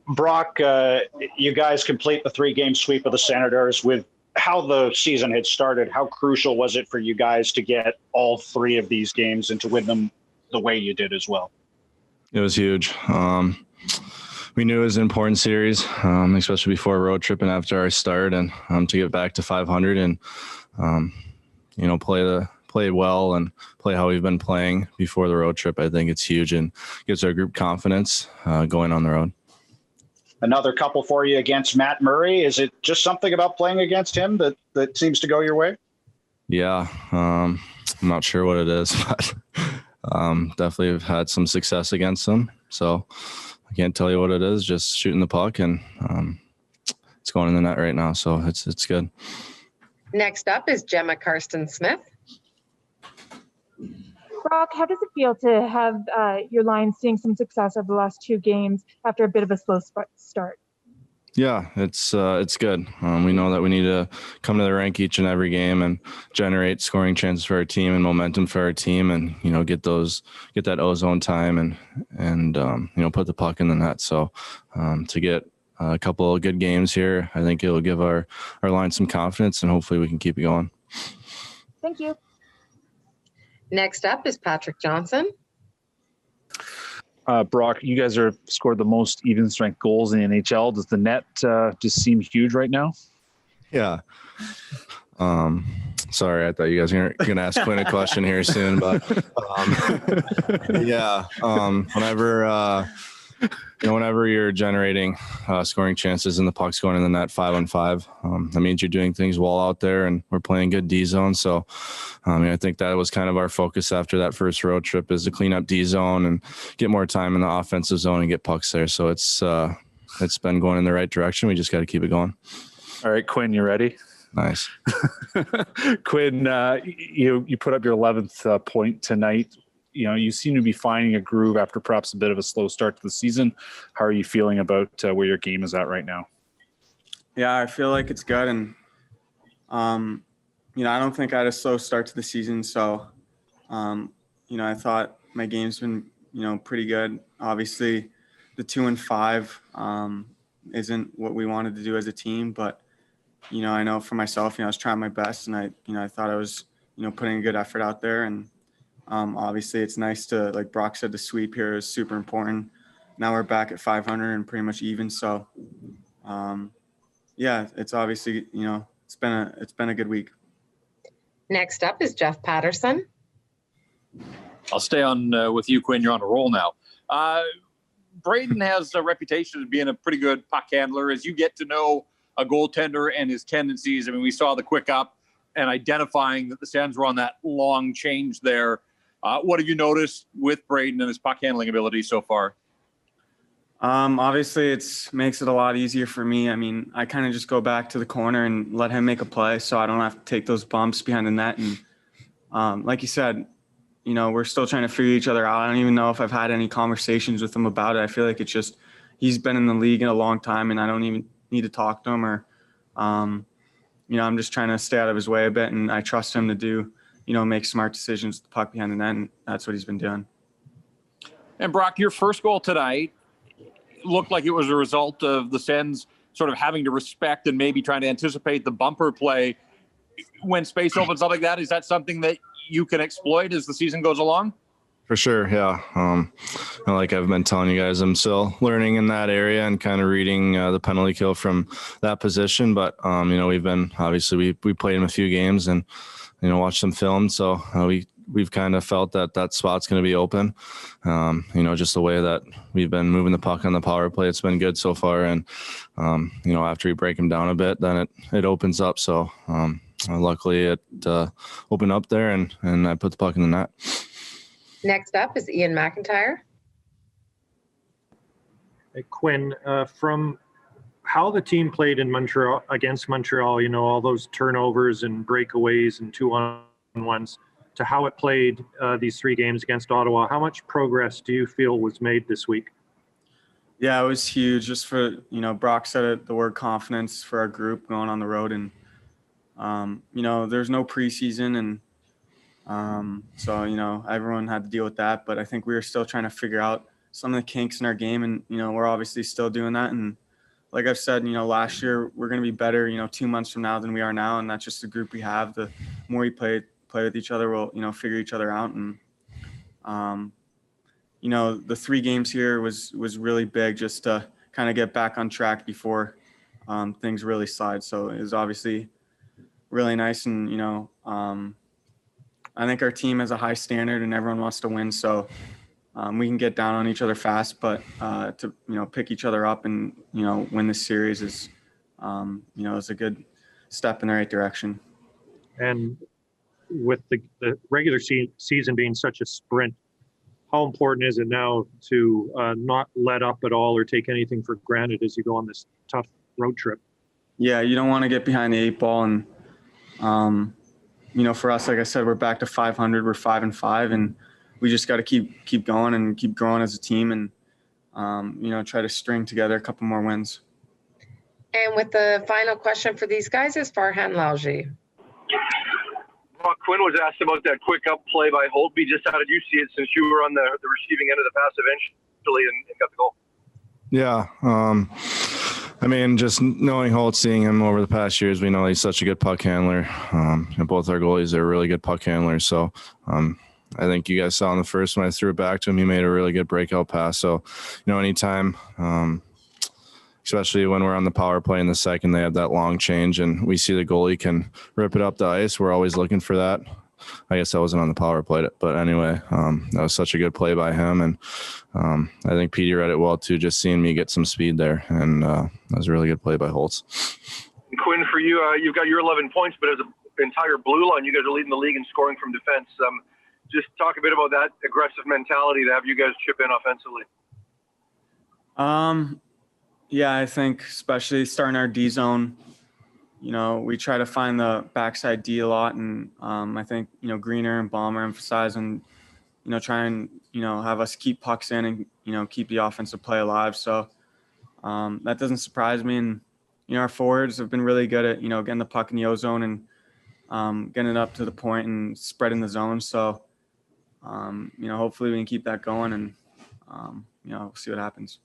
Brock, you guys complete the 3-game sweep of the Senators. With how the season had started, how crucial was it for you guys to get all 3 of these games and to win them the way you did as well? It was huge. We knew it was an important series, especially before a road trip and after our start, and to get back to 500 and play well and play how we've been playing before the road trip. I think it's huge and gives our group confidence going on the road. Another couple for you against Matt Murray. Is it just something about playing against him that seems to go your way? Yeah, I'm not sure what it is, but definitely have had some success against him. So I can't tell you what it is, just shooting the puck, and it's going in the net right now, so it's good. Next up is Gemma Karsten-Smith. Brock, how does it feel to have your line seeing some success over the last 2 games after a bit of a slow start? Yeah, it's good. We know that we need to come to the rink each and every game and generate scoring chances for our team and momentum for our team, and get that ozone time and put the puck in the net. So to get a couple of good games here, I think it'll give our line some confidence, and hopefully we can keep it going. Thank you. Next up is Patrick Johnson. Brock, you guys are scored the most even strength goals in the NHL. Does the net just seem huge right now? Yeah. Sorry, I thought you guys were going to ask Quinn a question here soon, but yeah. Whenever you're generating scoring chances and the puck's going in the net 5-on-5, that means you're doing things well out there, and we're playing good D zone. So, I think that was kind of our focus after that first road trip, is to clean up D zone and get more time in the offensive zone and get pucks there. So it's been going in the right direction. We just got to keep it going. All right, Quinn, you ready? Nice. Quinn, you put up your 11th point tonight. You seem to be finding a groove after perhaps a bit of a slow start to the season. How are you feeling about where your game is at right now? Yeah, I feel like it's good. And, I don't think I had a slow start to the season. So, I thought my game's been, pretty good. Obviously, the 2-5 isn't what we wanted to do as a team. But, I know for myself, I was trying my best. And I thought I was, putting a good effort out there. And, obviously, it's nice to, like Brock said, the sweep here is super important. Now we're back at 500 and pretty much even. So, it's obviously, it's been a good week. Next up is Jeff Patterson. I'll stay on with you, Quinn. You're on a roll now. Braden has a reputation of being a pretty good puck handler. As you get to know a goaltender and his tendencies, we saw the quick up and identifying that the Sens were on that long change there. What have you noticed with Braden and his puck handling ability so far? Obviously, it makes it a lot easier for me. I kind of just go back to the corner and let him make a play, so I don't have to take those bumps behind the net. And like you said, we're still trying to figure each other out. I don't even know if I've had any conversations with him about it. I feel like it's just he's been in the league in a long time, and I don't even need to talk to him. Or, I'm just trying to stay out of his way a bit, and I trust him to do make smart decisions with the puck behind the net, and that's what he's been doing. And Brock, your first goal tonight looked like it was a result of the Sens sort of having to respect and maybe trying to anticipate the bumper play when space opens up like that. Is that something that you can exploit as the season goes along? For sure, yeah. Like I've been telling you guys, I'm still learning in that area and kind of reading the penalty kill from that position. But, we've been – obviously we played in a few games and – watch some film. So we've kind of felt that spot's going to be open. Just the way that we've been moving the puck on the power play, it's been good so far. And, after we break them down a bit, then it opens up. So luckily it opened up there and I put the puck in the net. Next up is Ian McIntyre. Hey, Quinn, from how the team played in Montreal against Montreal, all those turnovers and breakaways and 2-on-1s, to how it played these 3 games against Ottawa, how much progress do you feel was made this week? Yeah, it was huge. Just for, Brock said it, the word confidence for our group going on the road. And, there's no preseason. And so, everyone had to deal with that. But I think we were still trying to figure out some of the kinks in our game, and we're obviously still doing that. And like I've said, last year we're going to be better 2 months from now than we are now, and that's just the group we have. The more we play with each other, we'll figure each other out. And the 3 games here was really big just to kind of get back on track before things really slide. So it was obviously really nice, and I think our team has a high standard and everyone wants to win. So we can get down on each other fast, but to pick each other up and win this series is is a good step in the right direction. And with the regular season being such a sprint, how important is it now to not let up at all or take anything for granted as you go on this tough road trip? Yeah, you don't want to get behind the 8 ball, and for us, like I said, we're back to 500. We're 5-5, and we just got to keep going and keep growing as a team, and try to string together a couple more wins. And with the final question for these guys is Farhan Lalji. Quinn was asked about that quick up play by Holtby. Just how did you see it, since you were on the receiving end of the pass eventually and got the goal? Yeah. Just knowing Holt, seeing him over the past years, we know he's such a good puck handler. And both our goalies are really good puck handlers. So I think you guys saw in the first one, I threw it back to him. He made a really good breakout pass. So, anytime, especially when we're on the power play in the second, they have that long change and we see the goalie can rip it up the ice. We're always looking for that. I guess I wasn't on the power play, but anyway, that was such a good play by him. And I think Petey read it well too, just seeing me get some speed there. And that was a really good play by Holtz. Quinn, for you, you've got your 11 points, but as an entire blue line, you guys are leading the league in scoring from defense. Just talk a bit about that aggressive mentality to have you guys chip in offensively. Yeah, I think especially starting our D zone, we try to find the backside D a lot. And I think, Greener and Balmer emphasize on, try and, have us keep pucks in and, keep the offensive play alive. So that doesn't surprise me. And, our forwards have been really good at, getting the puck in the O zone and getting it up to the point and spreading the zone. So, hopefully we can keep that going and, we'll see what happens.